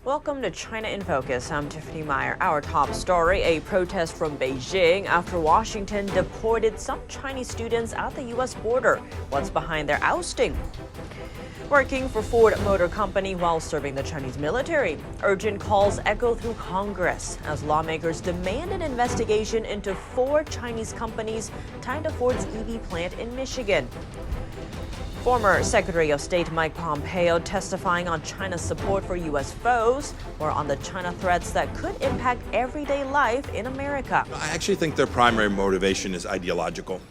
Welcome to China in Focus. I'm Tiffany Meyer. Our top story, a protest from Beijing after Washington deported some Chinese students at the U.S. border. What's behind their ousting? Working for Ford Motor Company while serving the Chinese military. Urgent calls echo through Congress as lawmakers demand an investigation into 4 Chinese companies tied to Ford's EV plant in Michigan. Former Secretary of State Mike Pompeo testifying on China's support for U.S. foes, or on the China threats that could impact everyday life in America. I actually think their primary motivation is ideological.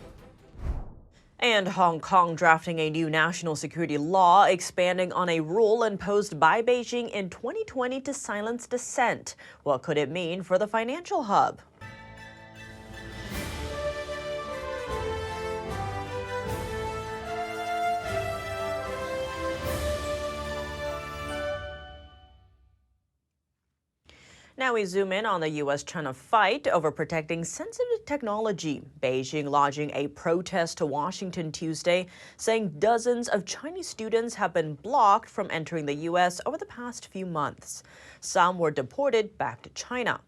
And Hong Kong drafting a new national security law expanding on a rule imposed by Beijing in 2020 to silence dissent. What could it mean for the financial hub? Now we zoom in on the U.S.-China fight over protecting sensitive technology. Beijing lodging a protest to Washington Tuesday, saying dozens of Chinese students have been blocked from entering the U.S. over the past few months. Some were deported back to China.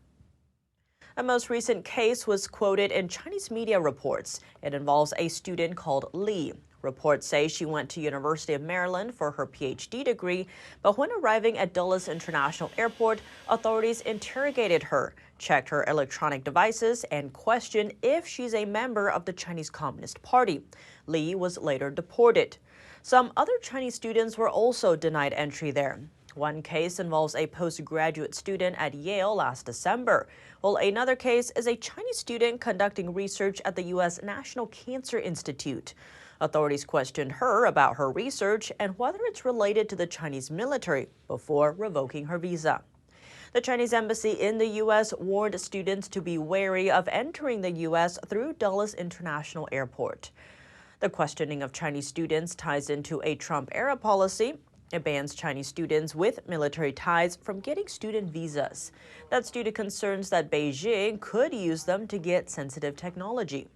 A most recent case was quoted in Chinese media reports. It involves a student called Li. Reports say she went to University of Maryland for her PhD degree, but when arriving at Dulles International Airport, authorities interrogated her, checked her electronic devices, and questioned if she's a member of the Chinese Communist Party. Li was later deported. Some other Chinese students were also denied entry there. One case involves a postgraduate student at Yale last December, while another case is a Chinese student conducting research at the U.S. National Cancer Institute. Authorities questioned her about her research and whether it's related to the Chinese military before revoking her visa. The Chinese embassy in the U.S. warned students to be wary of entering the U.S. through Dulles International Airport. The questioning of Chinese students ties into a Trump-era policy. It bans Chinese students with military ties from getting student visas. That's due to concerns that Beijing could use them to get sensitive technology.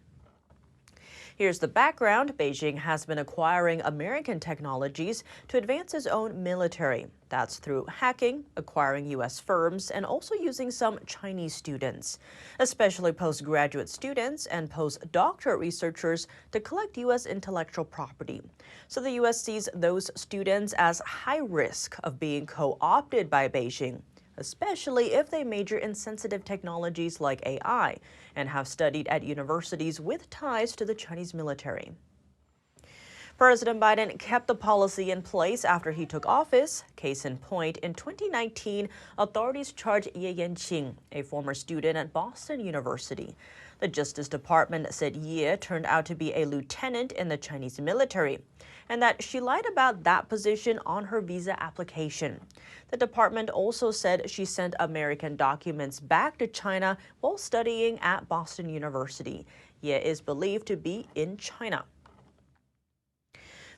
Here's the background. Beijing has been acquiring American technologies to advance its own military. That's through hacking, acquiring U.S. firms, and also using some Chinese students, especially postgraduate students and postdoctorate researchers, to collect U.S. intellectual property. So the U.S. sees those students as high risk of being co-opted by Beijing, especially if they major in sensitive technologies like AI and have studied at universities with ties to the Chinese military. President Biden kept the policy in place after he took office. Case in point, in 2019, authorities charged Ye Yanqing, a former student at Boston University. The Justice Department said Ye turned out to be a lieutenant in the Chinese military, and that she lied about that position on her visa application. The department also said she sent American documents back to China while studying at Boston University. Ye is believed to be in China.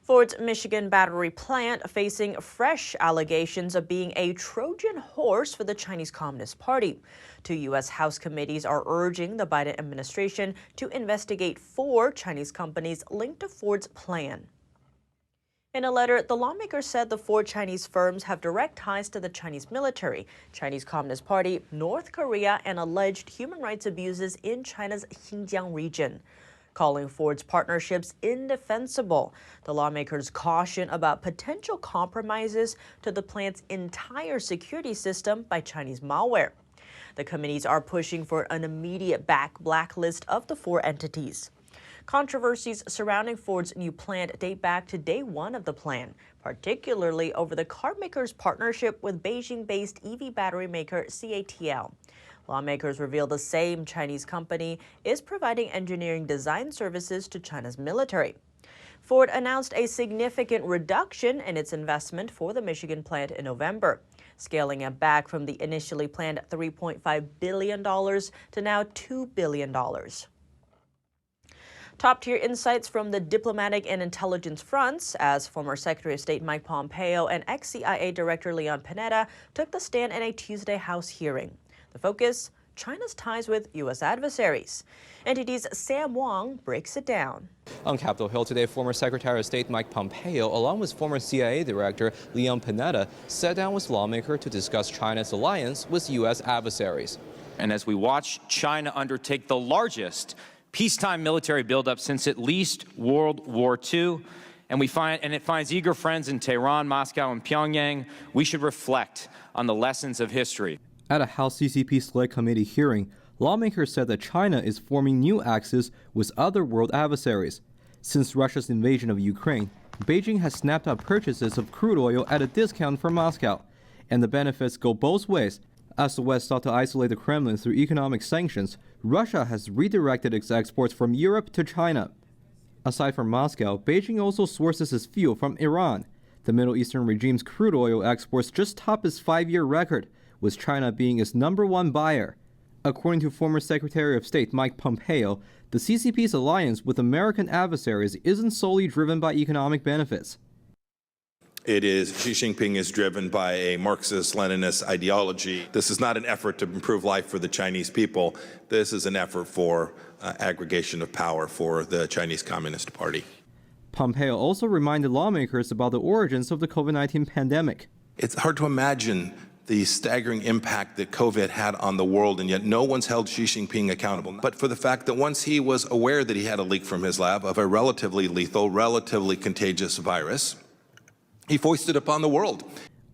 Ford's Michigan battery plant facing fresh allegations of being a Trojan horse for the Chinese Communist Party. 2 U.S. House committees are urging the Biden administration to investigate 4 Chinese companies linked to Ford's plan. In a letter, the lawmakers said the 4 Chinese firms have direct ties to the Chinese military, Chinese Communist Party, North Korea, and alleged human rights abuses in China's Xinjiang region. Calling Ford's partnerships indefensible, the lawmakers caution about potential compromises to the plant's entire security system by Chinese malware. The committees are pushing for an immediate blacklist of the 4 entities. Controversies surrounding Ford's new plant date back to day 1 of the plan, particularly over the carmaker's partnership with Beijing-based EV battery maker CATL. Lawmakers reveal the same Chinese company is providing engineering design services to China's military. Ford announced a significant reduction in its investment for the Michigan plant in November, scaling it back from the initially planned $3.5 billion to now $2 billion. Top-tier insights from the diplomatic and intelligence fronts as former Secretary of State Mike Pompeo and ex-CIA Director Leon Panetta took the stand in a Tuesday House hearing. The focus, China's ties with U.S. adversaries. NTD's Sam Wang breaks it down. On Capitol Hill today, former Secretary of State Mike Pompeo, along with former CIA Director Leon Panetta, sat down with lawmakers to discuss China's alliance with U.S. adversaries. And as we watch China undertake the largest peacetime military buildup since at least World War II, and it finds eager friends in Tehran, Moscow, and Pyongyang, we should reflect on the lessons of history. At a House CCP Select Committee hearing, lawmakers said that China is forming new axes with other world adversaries. Since Russia's invasion of Ukraine, Beijing has snapped up purchases of crude oil at a discount from Moscow. And the benefits go both ways. As the West sought to isolate the Kremlin through economic sanctions, Russia has redirected its exports from Europe to China. Aside from Moscow, Beijing also sources its fuel from Iran. The Middle Eastern regime's crude oil exports just topped its 5-year record, with China being its #1 buyer. According to former Secretary of State Mike Pompeo, the CCP's alliance with American adversaries isn't solely driven by economic benefits. Xi Jinping is driven by a Marxist-Leninist ideology. This is not an effort to improve life for the Chinese people. This is an effort for aggregation of power for the Chinese Communist Party. Pompeo also reminded lawmakers about the origins of the COVID-19 pandemic. It's hard to imagine the staggering impact that COVID had on the world, and yet no one's held Xi Jinping accountable. But for the fact that once he was aware that he had a leak from his lab of a relatively lethal, relatively contagious virus, he foisted upon the world.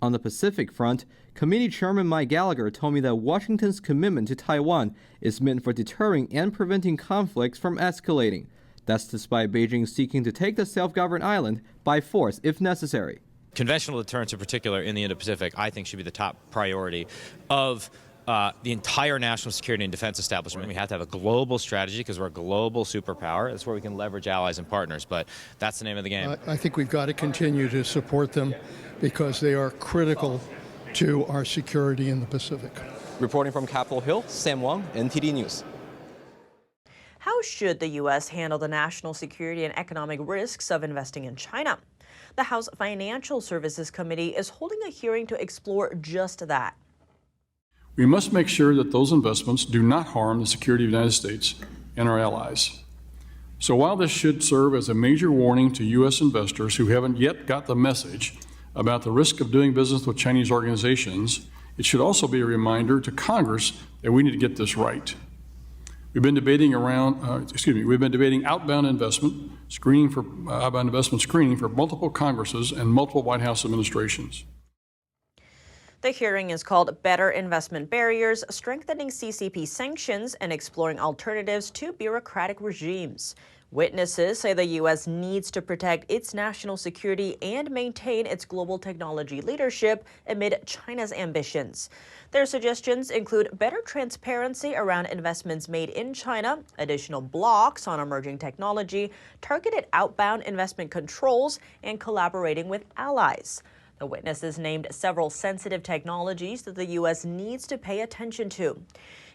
On the Pacific front, Committee Chairman Mike Gallagher told me that Washington's commitment to Taiwan is meant for deterring and preventing conflicts from escalating. That's despite Beijing seeking to take the self-governed island by force if necessary. Conventional deterrence in particular in the Indo-Pacific, I think, should be the top priority of the entire national security and defense establishment. We have to have a global strategy because we're a global superpower. That's where we can leverage allies and partners, but that's the name of the game. I think we've got to continue to support them because they are critical to our security in the Pacific. Reporting from Capitol Hill, Sam Wang, NTD News. How should the U.S. handle the national security and economic risks of investing in China? The House Financial Services Committee is holding a hearing to explore just that. We must make sure that those investments do not harm the security of the United States and our allies. So while this should serve as a major warning to U.S. investors who haven't yet got the message about the risk of doing business with Chinese organizations, it should also be a reminder to Congress that we need to get this right. We've been debating outbound investment screening for multiple Congresses and multiple White House administrations. The hearing is called Better Investment Barriers, Strengthening CCP Sanctions, and Exploring Alternatives to Bureaucratic Regimes. Witnesses say the U.S. needs to protect its national security and maintain its global technology leadership amid China's ambitions. Their suggestions include better transparency around investments made in China, additional blocks on emerging technology, targeted outbound investment controls, and collaborating with allies. The witnesses named several sensitive technologies that the U.S. needs to pay attention to,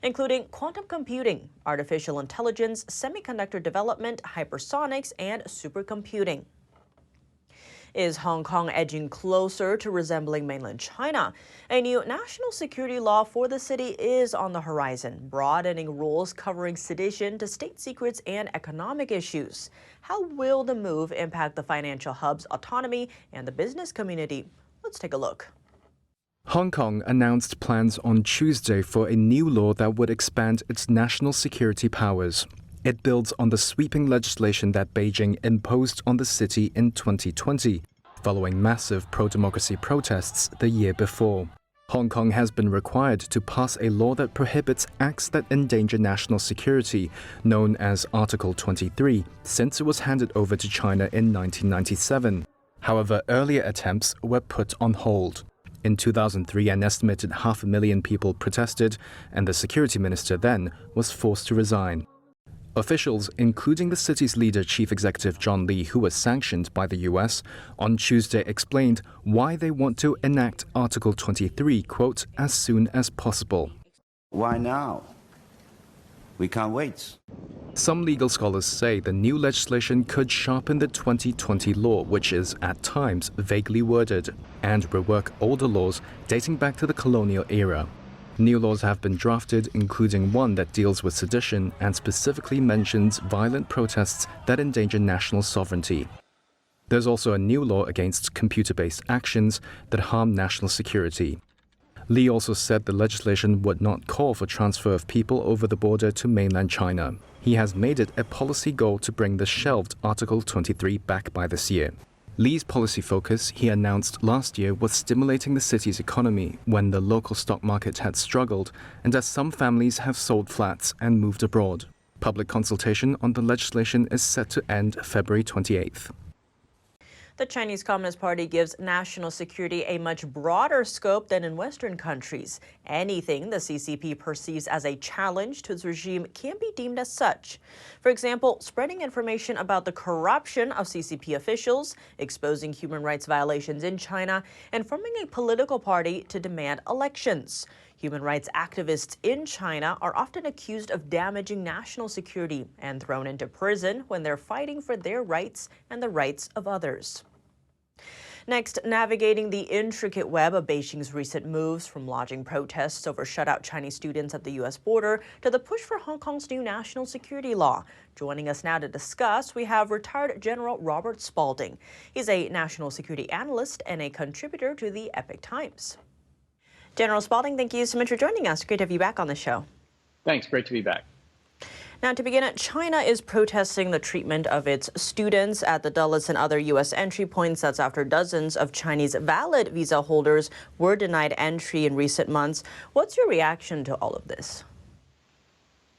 including quantum computing, artificial intelligence, semiconductor development, hypersonics, and supercomputing. Is Hong Kong edging closer to resembling mainland China? A new national security law for the city is on the horizon, broadening rules covering sedition to state secrets and economic issues. How will the move impact the financial hub's autonomy and the business community? Let's take a look. Hong Kong announced plans on Tuesday for a new law that would expand its national security powers. It builds on the sweeping legislation that Beijing imposed on the city in 2020, following massive pro-democracy protests the year before. Hong Kong has been required to pass a law that prohibits acts that endanger national security, known as Article 23, since it was handed over to China in 1997. However, earlier attempts were put on hold. In 2003, an estimated 500,000 people protested, and the security minister then was forced to resign. Officials, including the city's leader, Chief Executive John Lee, who was sanctioned by the US, on Tuesday explained why they want to enact Article 23, quote, as soon as possible. Why now? We can't wait. Some legal scholars say the new legislation could sharpen the 2020 law, which is, at times, vaguely worded, and rework older laws dating back to the colonial era. New laws have been drafted, including one that deals with sedition and specifically mentions violent protests that endanger national sovereignty. There's also a new law against computer-based actions that harm national security. Li also said the legislation would not call for transfer of people over the border to mainland China. He has made it a policy goal to bring the shelved Article 23 back by this year. Li's policy focus, he announced last year, was stimulating the city's economy when the local stock market had struggled and as some families have sold flats and moved abroad. Public consultation on the legislation is set to end February 28th. The Chinese Communist Party gives national security a much broader scope than in Western countries. Anything the CCP perceives as a challenge to its regime can be deemed as such. For example, spreading information about the corruption of CCP officials, exposing human rights violations in China, and forming a political party to demand elections. Human rights activists in China are often accused of damaging national security and thrown into prison when they're fighting for their rights and the rights of others. Next, navigating the intricate web of Beijing's recent moves, from lodging protests over shutout Chinese students at the U.S. border to the push for Hong Kong's new national security law. Joining us now to discuss, we have retired General Robert Spalding. He's a national security analyst and a contributor to the Epoch Times. General Spalding, thank you so much for joining us. Great to have you back on the show. Thanks. Great to be back. Now, to begin, China is protesting the treatment of its students at the Dulles and other U.S. entry points. That's after dozens of Chinese valid visa holders were denied entry in recent months. What's your reaction to all of this?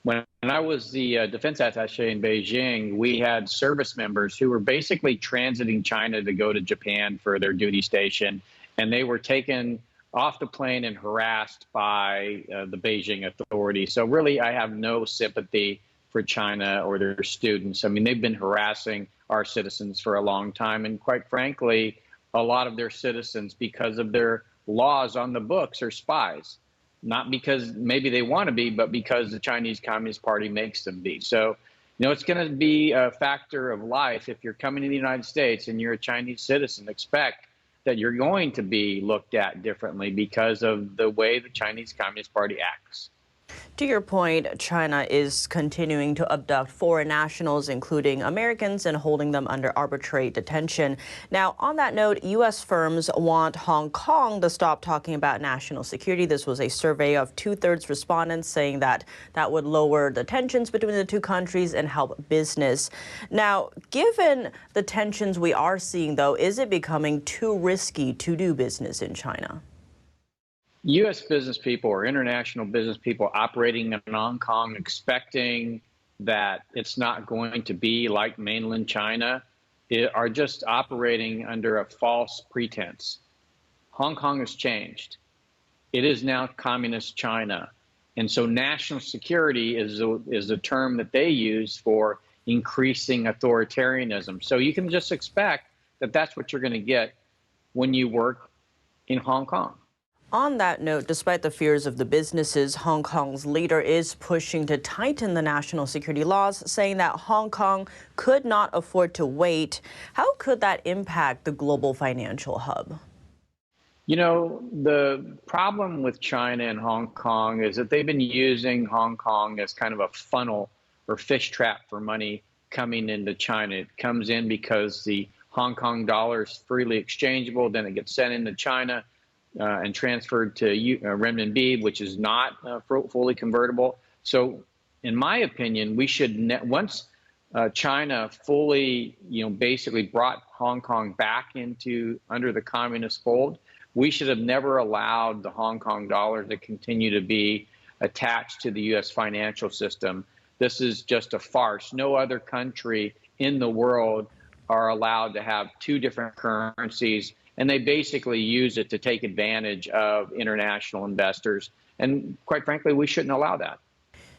When I was the defense attaché in Beijing, we had service members who were basically transiting China to go to Japan for their duty station, and they were taken off the plane and harassed by the Beijing authorities. So really, I have no sympathy for China or their students. I mean, they've been harassing our citizens for a long time. And quite frankly, a lot of their citizens, because of their laws on the books, are spies. Not because maybe they want to be, but because the Chinese Communist Party makes them be. So, it's going to be a factor of life. If you're coming to the United States and you're a Chinese citizen, expect that you're going to be looked at differently because of the way the Chinese Communist Party acts. To your point, China is continuing to abduct foreign nationals, including Americans, and holding them under arbitrary detention. Now, on that note, U.S. firms want Hong Kong to stop talking about national security. This was a survey of 2/3 respondents saying that that would lower the tensions between the two countries and help business. Now, given the tensions we are seeing, though, is it becoming too risky to do business in China? U.S. business people or international business people operating in Hong Kong, expecting that it's not going to be like mainland China, are just operating under a false pretense. Hong Kong has changed. It is now communist China. And so national security is the term that they use for increasing authoritarianism. So you can just expect that that's what you're going to get when you work in Hong Kong. On that note, despite the fears of the businesses, Hong Kong's leader is pushing to tighten the national security laws, saying that Hong Kong could not afford to wait. How could that impact the global financial hub? The problem with China and Hong Kong is that they've been using Hong Kong as kind of a funnel or fish trap for money coming into China. It comes in because the Hong Kong dollar is freely exchangeable, then it gets sent into China and transferred to renminbi, which is not fully convertible. So in my opinion, we should, once China fully, basically brought Hong Kong back under the communist fold, we should have never allowed the Hong Kong dollar to continue to be attached to the U.S. financial system. This is just a farce. No other country in the world are allowed to have two different currencies, and they basically use it to take advantage of international investors. And quite frankly, we shouldn't allow that.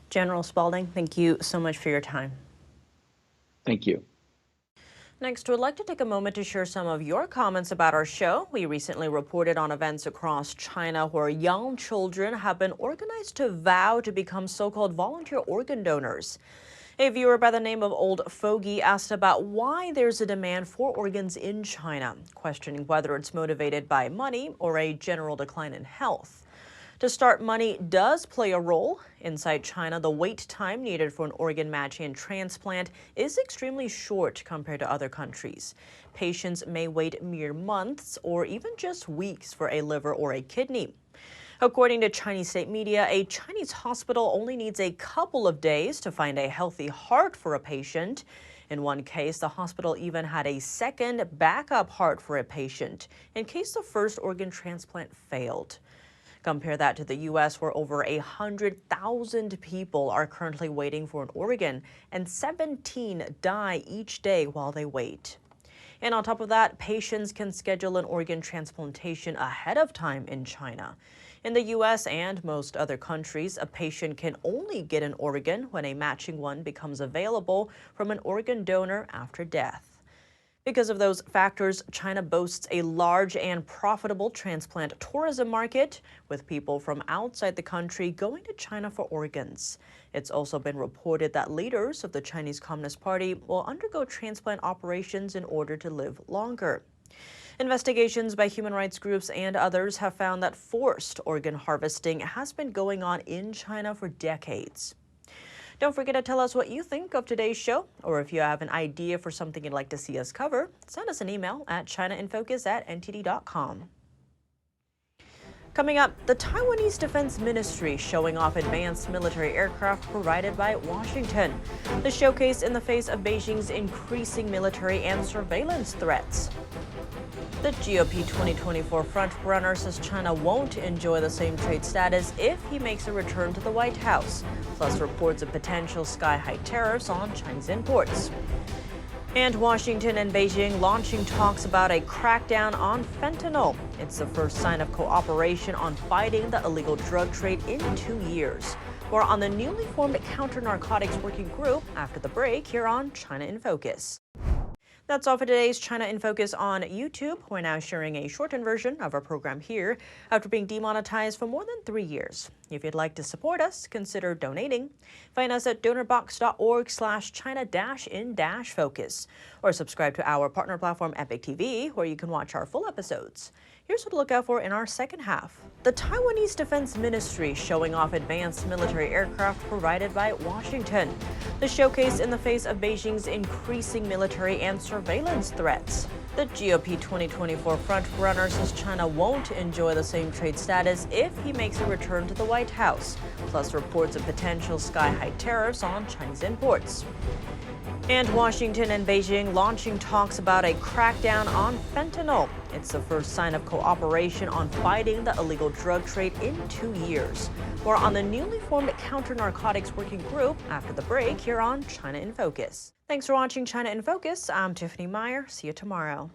General Spalding, thank you so much for your time. Thank you. Next, we'd like to take a moment to share some of your comments about our show. We recently reported on events across China where young children have been organized to vow to become so-called volunteer organ donors. A viewer by the name of Old Fogey asked about why there's a demand for organs in China, questioning whether it's motivated by money or a general decline in health. To start, money does play a role. Inside China, the wait time needed for an organ matching and transplant is extremely short compared to other countries. Patients may wait mere months or even just weeks for a liver or a kidney. According to Chinese state media, a Chinese hospital only needs a couple of days to find a healthy heart for a patient. In one case, the hospital even had a second backup heart for a patient in case the first organ transplant failed. Compare that to the U.S., where over 100,000 people are currently waiting for an organ, and 17 die each day while they wait. And on top of that, patients can schedule an organ transplantation ahead of time in China. In the U.S. and most other countries, a patient can only get an organ when a matching one becomes available from an organ donor after death. Because of those factors, China boasts a large and profitable transplant tourism market, with people from outside the country going to China for organs. It's also been reported that leaders of the Chinese Communist Party will undergo transplant operations in order to live longer. Investigations by human rights groups and others have found that forced organ harvesting has been going on in China for decades. Don't forget to tell us what you think of today's show, or if you have an idea for something you'd like to see us cover, send us an email at chinainfocus@ntd.com. Coming up, the Taiwanese Defense Ministry showing off advanced military aircraft provided by Washington. The showcase in the face of Beijing's increasing military and surveillance threats. The GOP 2024 frontrunner says China won't enjoy the same trade status if he makes a return to the White House, plus reports of potential sky-high tariffs on Chinese imports. And Washington and Beijing launching talks about a crackdown on fentanyl. It's the first sign of cooperation on fighting the illegal drug trade in 2 years. More on the newly formed counter-narcotics working group after the break here on China in Focus. That's all for today's China in Focus on YouTube. We're now sharing a shortened version of our program here after being demonetized for more than 3 years. If you'd like to support us, consider donating. Find us at donorbox.org/China-in-focus, or subscribe to our partner platform Epic TV, where you can watch our full episodes. Here's what to look out for in our second half. The Taiwanese Defense Ministry showing off advanced military aircraft provided by Washington. The showcase in the face of Beijing's increasing military and surveillance threats. The GOP 2024 frontrunner says China won't enjoy the same trade status if he makes a return to the White House, plus reports of potential sky-high tariffs on Chinese imports. And Washington and Beijing launching talks about a crackdown on fentanyl. It's the first sign of cooperation on fighting the illegal drug trade in 2 years. More on the newly formed counter-narcotics working group after the break here on China in Focus. Thanks for watching China in Focus. I'm Tiffany Meyer. See you tomorrow.